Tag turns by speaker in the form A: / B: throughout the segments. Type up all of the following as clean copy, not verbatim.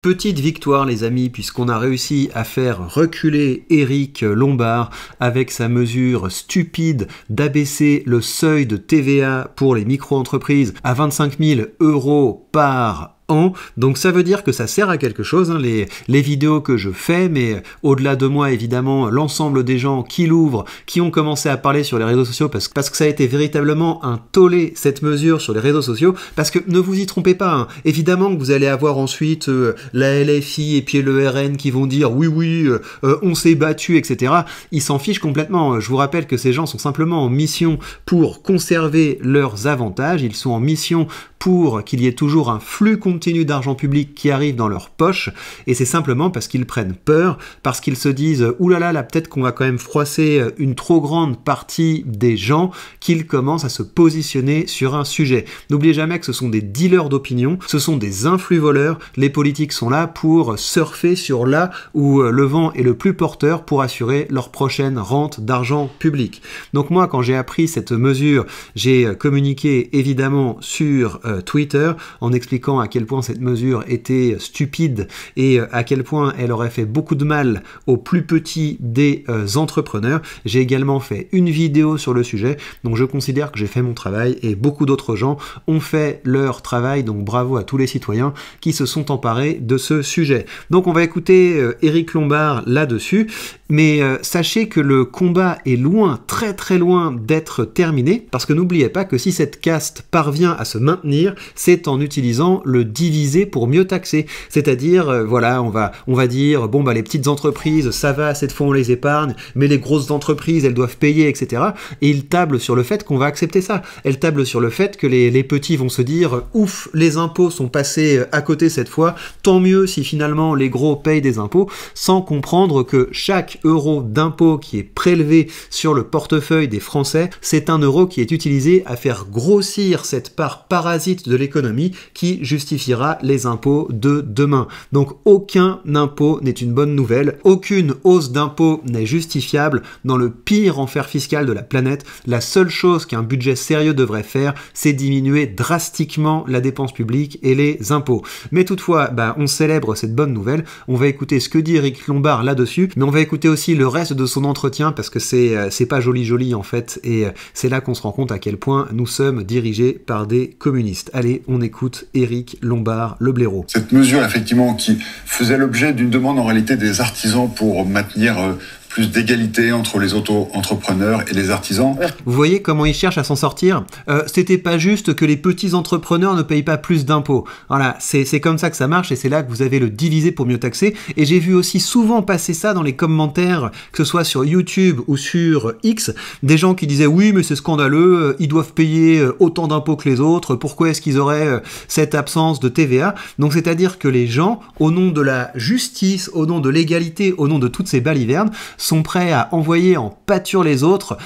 A: Petite victoire les amis, puisqu'on a réussi à faire reculer Éric Lombard avec sa mesure stupide d'abaisser le seuil de TVA pour les micro-entreprises à 25 000 € par an. Donc ça veut dire que ça sert à quelque chose, hein, les vidéos que je fais, mais au-delà de moi évidemment l'ensemble des gens qui l'ouvrent, qui ont commencé à parler sur les réseaux sociaux parce que ça a été véritablement un tollé cette mesure sur les réseaux sociaux, parce que ne vous y trompez pas, hein, évidemment que vous allez avoir ensuite la LFI et puis le RN qui vont dire oui on s'est battu, etc. Ils s'en fichent complètement. Je vous rappelle que ces gens sont simplement en mission pour conserver leurs avantages, ils sont en mission pour qu'il y ait toujours un flux continu d'argent public qui arrive dans leur poche, et c'est simplement parce qu'ils prennent peur, parce qu'ils se disent « oulala, là, peut-être qu'on va quand même froisser une trop grande partie des gens », qu'ils commencent à se positionner sur un sujet. N'oubliez jamais que ce sont des dealers d'opinion, ce sont des influx-voleurs, les politiques sont là pour surfer sur là où le vent est le plus porteur pour assurer leur prochaine rente d'argent public. Donc moi, quand j'ai appris cette mesure, j'ai communiqué évidemment sur Twitter en expliquant à quel point cette mesure était stupide et à quel point elle aurait fait beaucoup de mal aux plus petits des entrepreneurs. J'ai également fait une vidéo sur le sujet, donc je considère que j'ai fait mon travail et beaucoup d'autres gens ont fait leur travail, donc bravo à tous les citoyens qui se sont emparés de ce sujet. Donc on va écouter Éric Lombard là-dessus, mais sachez que le combat est loin, très très loin d'être terminé, parce que n'oubliez pas que si cette caste parvient à se maintenir, c'est en utilisant le diviser pour mieux taxer. C'est-à-dire, voilà, on va dire, bon bah les petites entreprises, ça va, cette fois on les épargne, mais les grosses entreprises, elles doivent payer, etc. Et ils tablent sur le fait qu'on va accepter ça. Elles tablent sur le fait que les petits vont se dire, ouf, les impôts sont passés à côté cette fois, tant mieux si finalement les gros payent des impôts, sans comprendre que chaque euro d'impôt qui est prélevé sur le portefeuille des Français, c'est un euro qui est utilisé à faire grossir cette part parasite de l'économie qui justifiera les impôts de demain. Donc aucun impôt n'est une bonne nouvelle, aucune hausse d'impôts n'est justifiable dans le pire enfer fiscal de la planète. La seule chose qu'un budget sérieux devrait faire, c'est diminuer drastiquement la dépense publique et les impôts. Mais toutefois, on célèbre cette bonne nouvelle, on va écouter ce que dit Éric Lombard là-dessus, mais on va écouter aussi le reste de son entretien parce que c'est pas joli en fait, et c'est là qu'on se rend compte à quel point nous sommes dirigés par des communistes. Allez, on écoute Éric Lombard, le blaireau.
B: Cette mesure, effectivement, qui faisait l'objet d'une demande en réalité des artisans pour maintenir plus d'égalité entre les auto-entrepreneurs et les artisans.
A: Vous voyez comment ils cherchent à s'en sortir. C'était pas juste que les petits entrepreneurs ne payent pas plus d'impôts. Voilà, c'est comme ça que ça marche, et c'est là que vous avez le diviser pour mieux taxer. Et j'ai vu aussi souvent passer ça dans les commentaires, que ce soit sur YouTube ou sur X, des gens qui disaient oui mais c'est scandaleux, ils doivent payer autant d'impôts que les autres, pourquoi est-ce qu'ils auraient cette absence de TVA? Donc c'est-à-dire que les gens, au nom de la justice, au nom de l'égalité, au nom de toutes ces balivernes, sont prêts à envoyer en pâture les autres,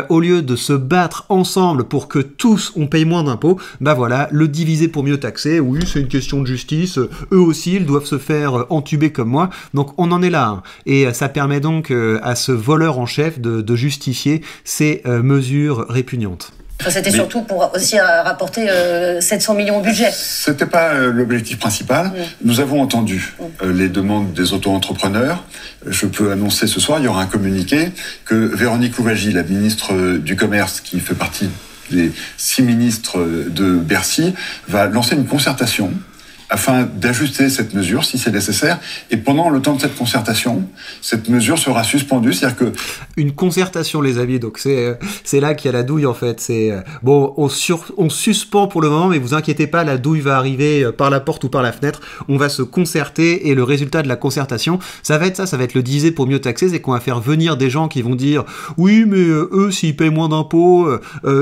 A: au lieu de se battre ensemble pour que tous on paye moins d'impôts. Voilà, le diviser pour mieux taxer, oui c'est une question de justice, eux aussi ils doivent se faire entuber comme moi, donc on en est là, hein. Et ça permet donc à ce voleur en chef de justifier ces mesures répugnantes.
C: C'était surtout pour aussi rapporter 700 millions au budget.
B: C'était pas l'objectif principal. Nous avons entendu les demandes des auto-entrepreneurs. Je peux annoncer ce soir, il y aura un communiqué que Véronique Louwagie, la ministre du Commerce, qui fait partie des 6 ministres de Bercy, va lancer une concertation afin d'ajuster cette mesure si c'est nécessaire, et pendant le temps de cette concertation, cette mesure sera suspendue, c'est-à-dire que...
A: Une concertation les amis, donc c'est là qu'il y a la douille en fait, c'est bon, on suspend pour le moment, mais vous inquiétez pas, la douille va arriver par la porte ou par la fenêtre, on va se concerter, et le résultat de la concertation, ça va être ça, ça va être le diviser pour mieux taxer, c'est qu'on va faire venir des gens qui vont dire oui mais eux s'ils payent moins d'impôts,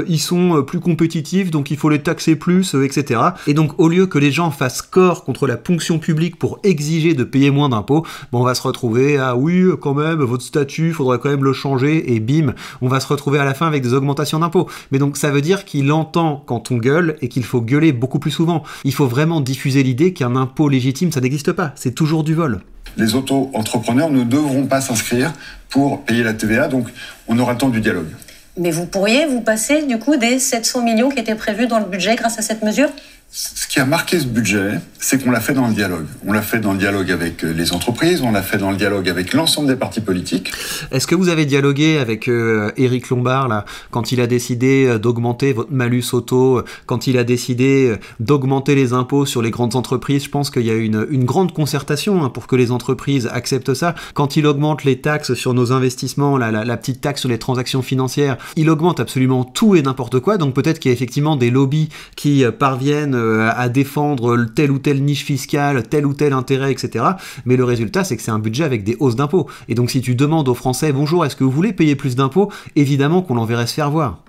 A: ils sont plus compétitifs, donc il faut les taxer plus, etc. Et donc au lieu que les gens fassent corps contre la ponction publique pour exiger de payer moins d'impôts, on va se retrouver à oui, quand même, votre statut, faudrait quand même le changer, et bim, on va se retrouver à la fin avec des augmentations d'impôts. Mais donc ça veut dire qu'il entend quand on gueule et qu'il faut gueuler beaucoup plus souvent. Il faut vraiment diffuser l'idée qu'un impôt légitime, ça n'existe pas, c'est toujours du vol.
B: Les auto-entrepreneurs ne devront pas s'inscrire pour payer la TVA, donc on aura le temps du dialogue.
C: Mais vous pourriez vous passer du coup des 700 millions qui étaient prévus dans le budget grâce à cette mesure ?
B: Ce qui a marqué ce budget, c'est qu'on l'a fait dans le dialogue. On l'a fait dans le dialogue avec les entreprises, on l'a fait dans le dialogue avec l'ensemble des partis politiques.
A: Est-ce que vous avez dialogué avec Éric Lombard, là, quand il a décidé d'augmenter votre malus auto, quand il a décidé d'augmenter les impôts sur les grandes entreprises? Je pense qu'il y a une grande concertation pour que les entreprises acceptent ça. Quand il augmente les taxes sur nos investissements, la petite taxe sur les transactions financières, il augmente absolument tout et n'importe quoi. Donc peut-être qu'il y a effectivement des lobbies qui parviennent à défendre telle ou telle niche fiscale, tel ou tel intérêt, etc. Mais le résultat, c'est que c'est un budget avec des hausses d'impôts. Et donc si tu demandes aux Français, bonjour, est-ce que vous voulez payer plus d'impôts? Évidemment qu'on l'enverrait se faire voir.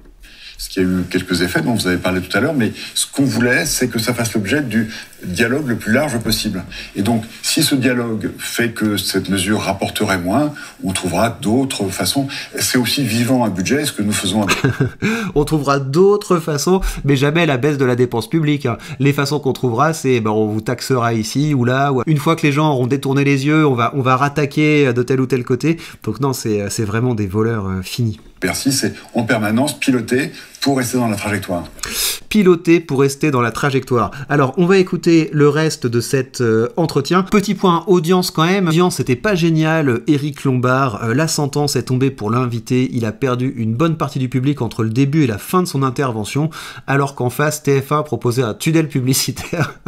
B: Ce qui a eu quelques effets dont vous avez parlé tout à l'heure, mais ce qu'on voulait, c'est que ça fasse l'objet du dialogue le plus large possible. Et donc, si ce dialogue fait que cette mesure rapporterait moins, on trouvera d'autres façons. C'est aussi vivant un budget, ce que nous faisons avec...
A: On trouvera d'autres façons, mais jamais la baisse de la dépense publique. Les façons qu'on trouvera, c'est on vous taxera ici ou là. Ou... Une fois que les gens auront détourné les yeux, on va rattaquer de tel ou tel côté. Donc non, c'est vraiment des voleurs finis.
B: Bercy, c'est en permanence piloter pour rester dans la trajectoire.
A: Piloter pour rester dans la trajectoire. Alors, on va écouter le reste de cet entretien. Petit point audience quand même. L'audience n'était pas géniale. Éric Lombard, la sentence est tombée pour l'invité. Il a perdu une bonne partie du public entre le début et la fin de son intervention, alors qu'en face, TF1 proposait un tunnel publicitaire.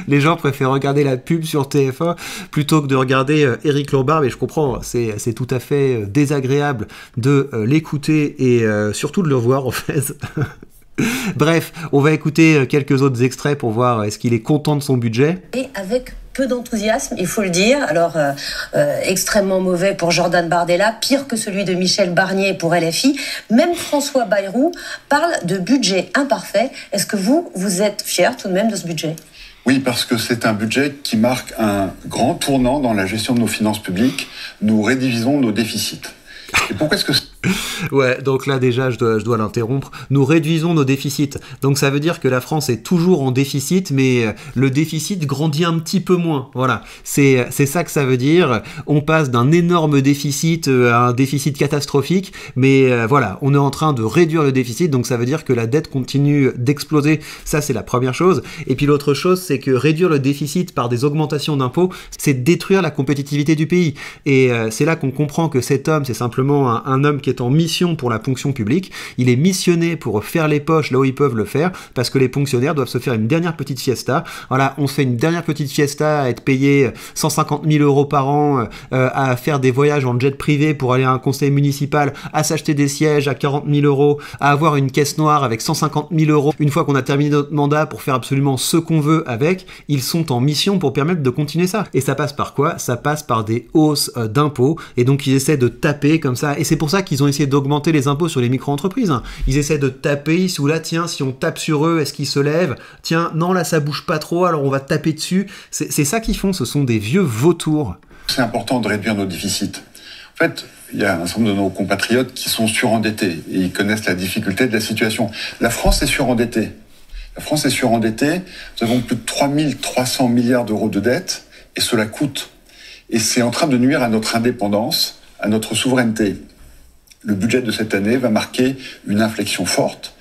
A: Les gens préfèrent regarder la pub sur TF1 plutôt que de regarder Éric Lombard, mais je comprends, c'est tout à fait désagréable de l'écouter et surtout de le voir en fait. Bref, on va écouter quelques autres extraits pour voir est-ce qu'il est content de son budget.
C: Et avec peu d'enthousiasme, il faut le dire. Alors, extrêmement mauvais pour Jordan Bardella, pire que celui de Michel Barnier pour LFI. Même François Bayrou parle de budget imparfait. Est-ce que vous êtes fier tout de même de ce budget ?
B: Oui, parce que c'est un budget qui marque un grand tournant dans la gestion de nos finances publiques. Nous rédivisons nos déficits. Et pourquoi est-ce que...
A: Ouais, donc là déjà je dois l'interrompre. Nous réduisons nos déficits. Donc ça veut dire que la France est toujours en déficit, mais le déficit grandit un petit peu moins. Voilà, c'est ça que ça veut dire. On passe d'un énorme déficit à un déficit catastrophique, mais voilà, on est en train de réduire le déficit, donc ça veut dire que la dette continue d'exploser. Ça c'est la première chose. Et puis l'autre chose, c'est que réduire le déficit par des augmentations d'impôts, c'est détruire la compétitivité du pays. Et c'est là qu'on comprend que cet homme, c'est simplement un homme qui est en mission pour la fonction publique. Il est missionné pour faire les poches là où ils peuvent le faire, parce que les fonctionnaires doivent se faire une dernière petite fiesta. Voilà, on se fait une dernière petite fiesta à être payé 150 000 euros par an, à faire des voyages en jet privé pour aller à un conseil municipal, à s'acheter des sièges à 40 000 euros, à avoir une caisse noire avec 150 000 euros. Une fois qu'on a terminé notre mandat pour faire absolument ce qu'on veut avec, ils sont en mission pour permettre de continuer ça. Et ça passe par quoi? Ça passe par des hausses d'impôts, et donc ils essaient de taper comme ça, et c'est pour ça qu'ils ont essayé d'augmenter les impôts sur les micro-entreprises. Ils essaient de taper sous là, tiens, si on tape sur eux, est-ce qu'ils se lèvent? Tiens, non, là ça bouge pas trop, alors on va taper dessus. C'est ça qu'ils font, ce sont des vieux vautours.
B: C'est important de réduire nos déficits. En fait, il y a un certain nombre de nos compatriotes qui sont surendettés et ils connaissent la difficulté de la situation. La France est surendettée. La France est surendettée. Nous avons plus de 3 300 milliards d'euros de dette et cela coûte. Et c'est en train de nuire à notre indépendance, à notre souveraineté. Le budget de cette année va marquer une inflexion forte.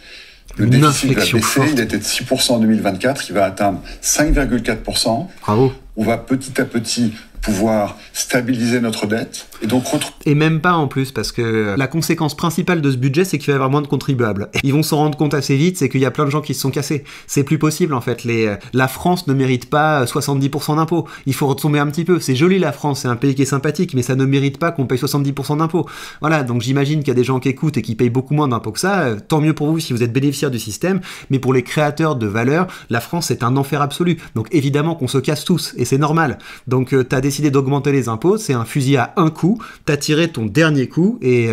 B: Le déficit va baisser, il était de 6% en 2024, il va atteindre 5,4%.
A: Bravo.
B: On va petit à petit pouvoir stabiliser notre dette et donc
A: Et même pas en plus, parce que la conséquence principale de ce budget, c'est qu'il va y avoir moins de contribuables. Ils vont s'en rendre compte assez vite, c'est qu'il y a plein de gens qui se sont cassés. C'est plus possible en fait. La France ne mérite pas 70% d'impôts. Il faut retomber un petit peu. C'est joli la France, c'est un pays qui est sympathique, mais ça ne mérite pas qu'on paye 70% d'impôts. Voilà, donc j'imagine qu'il y a des gens qui écoutent et qui payent beaucoup moins d'impôts que ça. Tant mieux pour vous si vous êtes bénéficiaire du système, mais pour les créateurs de valeur, la France c'est un enfer absolu. Donc évidemment qu'on se casse tous, et c'est normal. Donc t'as décidé d'augmenter les impôts, c'est un fusil à un coup, t'as tiré ton dernier coup et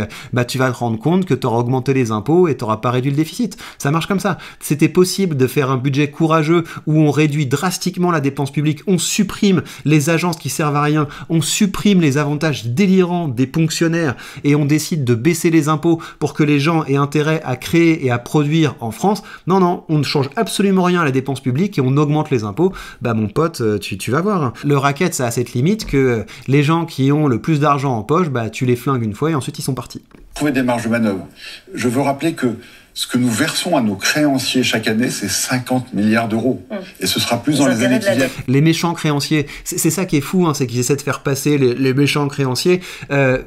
A: tu vas te rendre compte que t'auras augmenté les impôts et t'auras pas réduit le déficit. Ça marche comme ça. C'était possible de faire un budget courageux où on réduit drastiquement la dépense publique, on supprime les agences qui servent à rien, on supprime les avantages délirants des fonctionnaires et on décide de baisser les impôts pour que les gens aient intérêt à créer et à produire en France. Non, on ne change absolument rien à la dépense publique et on augmente les impôts. Mon pote, tu vas voir. Le racket, ça a cette limite que les gens qui ont le plus d'argent en poche, tu les flingues une fois et ensuite ils sont partis.
B: Trouver des marges de manœuvre. Je veux rappeler que Ce que nous versons à nos créanciers chaque année, c'est 50 milliards d'euros. Et ce sera plus dans les années qui viennent.
A: Les méchants créanciers, c'est ça qui est fou, hein, c'est qu'ils essaient de faire passer les méchants créanciers.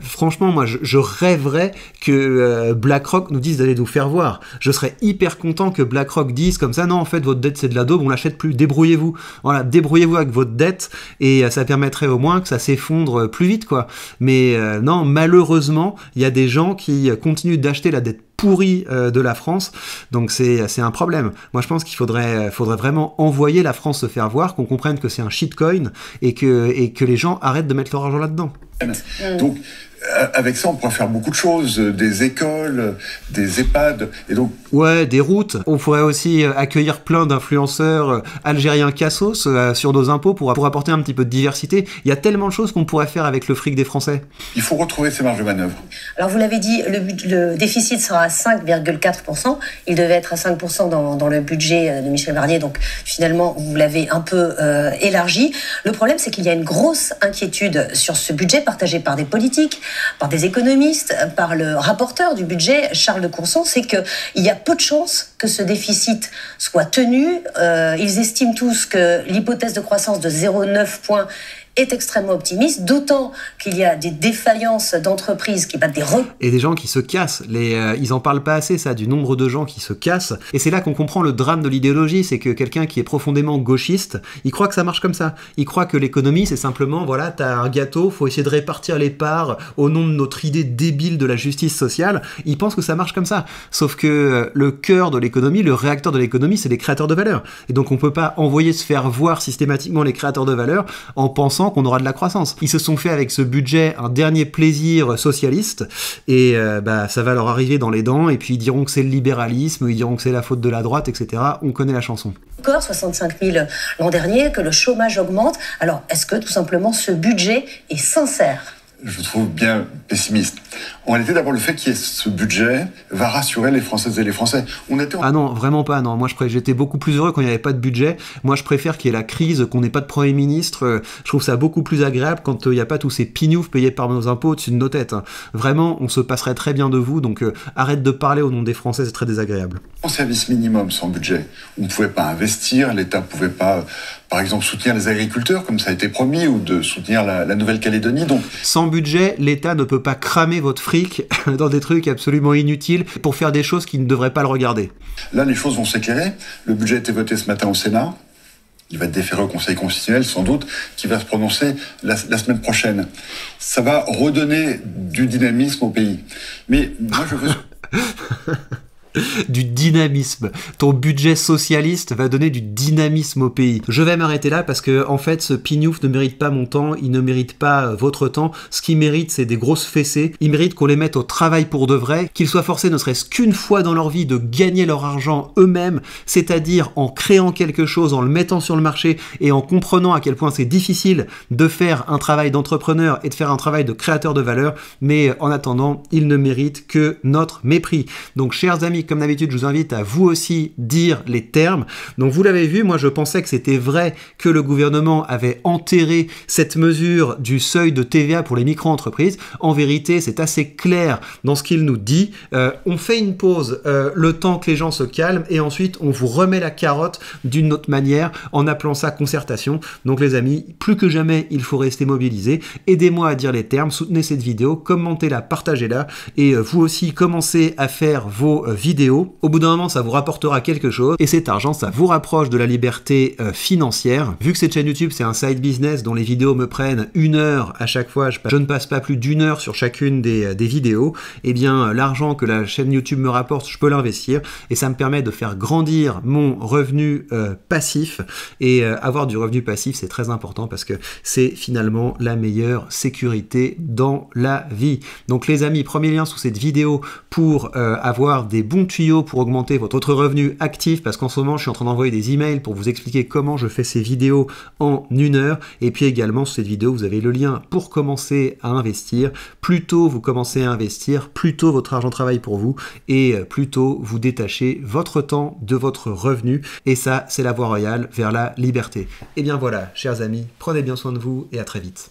A: Franchement, moi, je rêverais que BlackRock nous dise d'aller nous faire voir. Je serais hyper content que BlackRock dise comme ça, non, en fait, votre dette, c'est de la daube, on l'achète plus, débrouillez-vous. Voilà, débrouillez-vous avec votre dette, et ça permettrait au moins que ça s'effondre plus vite, quoi. Mais non, malheureusement, il y a des gens qui continuent d'acheter la dette pourri de la France, donc c'est un problème. Moi je pense qu'il faudrait vraiment envoyer la France se faire voir, qu'on comprenne que c'est un shitcoin et que les gens arrêtent de mettre leur argent là-dedans.
B: Donc avec ça on pourrait faire beaucoup de choses, des écoles, des EHPAD, et donc...
A: Ouais, des routes. On pourrait aussi accueillir plein d'influenceurs algériens cassos sur nos impôts pour apporter un petit peu de diversité. Il y a tellement de choses qu'on pourrait faire avec le fric des Français.
B: Il faut retrouver ces marges de manœuvre.
C: Alors vous l'avez dit, le déficit sera à 5,4%. Il devait être à 5% dans le budget de Michel Barnier, donc finalement vous l'avez un peu élargi. Le problème, c'est qu'il y a une grosse inquiétude sur ce budget partagé par des politiques, par des économistes, par le rapporteur du budget, Charles de Courson, c'est qu'il y a peu de chances que ce déficit soit tenu. Ils estiment tous que l'hypothèse de croissance de 0,9 points est extrêmement optimiste, d'autant qu'il y a des défaillances d'entreprises qui battent des records.
A: Et des gens qui se cassent. Ils en parlent pas assez, ça, du nombre de gens qui se cassent. Et c'est là qu'on comprend le drame de l'idéologie, c'est que quelqu'un qui est profondément gauchiste, il croit que ça marche comme ça. Il croit que l'économie, c'est simplement, voilà, t'as un gâteau, faut essayer de répartir les parts au nom de notre idée débile de la justice sociale. Il pense que ça marche comme ça. Sauf que le cœur de l'économie, le réacteur de l'économie, c'est les créateurs de valeur. Et donc on peut pas envoyer se faire voir systématiquement les créateurs de valeur en pensant qu'on aura de la croissance. Ils se sont fait avec ce budget un dernier plaisir socialiste, et ça va leur arriver dans les dents, et puis ils diront que c'est le libéralisme, ils diront que c'est la faute de la droite, etc. On connaît la chanson.
C: Encore 65 000 l'an dernier, que le chômage augmente. Alors, est-ce que tout simplement ce budget est sincère ?
B: Je trouve bien pessimiste. En réalité, d'abord, le fait qu'il y ait ce budget va rassurer les Françaises et les Français.
A: Ah non, vraiment pas, non. Moi, j'étais beaucoup plus heureux quand il n'y avait pas de budget. Moi, je préfère qu'il y ait la crise, qu'on n'ait pas de Premier ministre. Je trouve ça beaucoup plus agréable quand il n'y a pas tous ces pignoufs payés par nos impôts au-dessus de nos têtes. Vraiment, on se passerait très bien de vous, donc arrête de parler au nom des Français, c'est très désagréable.
B: En service minimum sans budget, on ne pouvait pas investir, l'État ne pouvait pas, par exemple, soutenir les agriculteurs, comme ça a été promis, ou de soutenir la Nouvelle-Calédonie. Donc,
A: sans budget, l'État ne peut pas cramer votre fric dans des trucs absolument inutiles pour faire des choses qui ne devraient pas le regarder.
B: Là, les choses vont s'éclairer. Le budget a été voté ce matin au Sénat. Il va être déféré au Conseil constitutionnel, sans doute, qui va se prononcer la semaine prochaine. Ça va redonner du dynamisme au pays. Mais moi, je veux...
A: Du dynamisme. Ton budget socialiste va donner du dynamisme au pays. Je vais m'arrêter là parce que, en fait, ce pignouf ne mérite pas mon temps, il ne mérite pas votre temps. Ce qu'il mérite, c'est des grosses fessées. Il mérite qu'on les mette au travail pour de vrai, qu'ils soient forcés ne serait-ce qu'une fois dans leur vie de gagner leur argent eux-mêmes, c'est-à-dire en créant quelque chose, en le mettant sur le marché et en comprenant à quel point c'est difficile de faire un travail d'entrepreneur et de faire un travail de créateur de valeur. Mais en attendant, ils ne méritent que notre mépris. Donc, chers amis, comme d'habitude, je vous invite à vous aussi dire les termes. Donc vous l'avez vu, moi je pensais que c'était vrai que le gouvernement avait enterré cette mesure du seuil de TVA pour les micro-entreprises. En vérité, c'est assez clair dans ce qu'il nous dit. On fait une pause le temps que les gens se calment et ensuite on vous remet la carotte d'une autre manière en appelant ça concertation. Donc les amis, plus que jamais, il faut rester mobilisés. Aidez-moi à dire les termes, soutenez cette vidéo, commentez-la, partagez-la et vous aussi commencez à faire vos vidéos. Au bout d'un moment, ça vous rapportera quelque chose et cet argent, ça vous rapproche de la liberté financière. Vu que cette chaîne YouTube, c'est un side business dont les vidéos me prennent 1 heure à chaque fois, je ne passe pas plus d'1 heure sur chacune des vidéos, et bien l'argent que la chaîne YouTube me rapporte, je peux l'investir et ça me permet de faire grandir mon revenu passif. Et avoir du revenu passif, c'est très important parce que c'est finalement la meilleure sécurité dans la vie. Donc les amis, premier lien sous cette vidéo pour avoir des bons tuyaux pour augmenter votre revenu actif, parce qu'en ce moment je suis en train d'envoyer des emails pour vous expliquer comment je fais ces vidéos en 1 heure, et puis également sous cette vidéo vous avez le lien pour commencer à investir. Plus tôt vous commencez à investir, plus tôt votre argent travaille pour vous et plus tôt vous détachez votre temps de votre revenu, et ça c'est la voie royale vers la liberté. Et bien voilà, chers amis, prenez bien soin de vous et à très vite.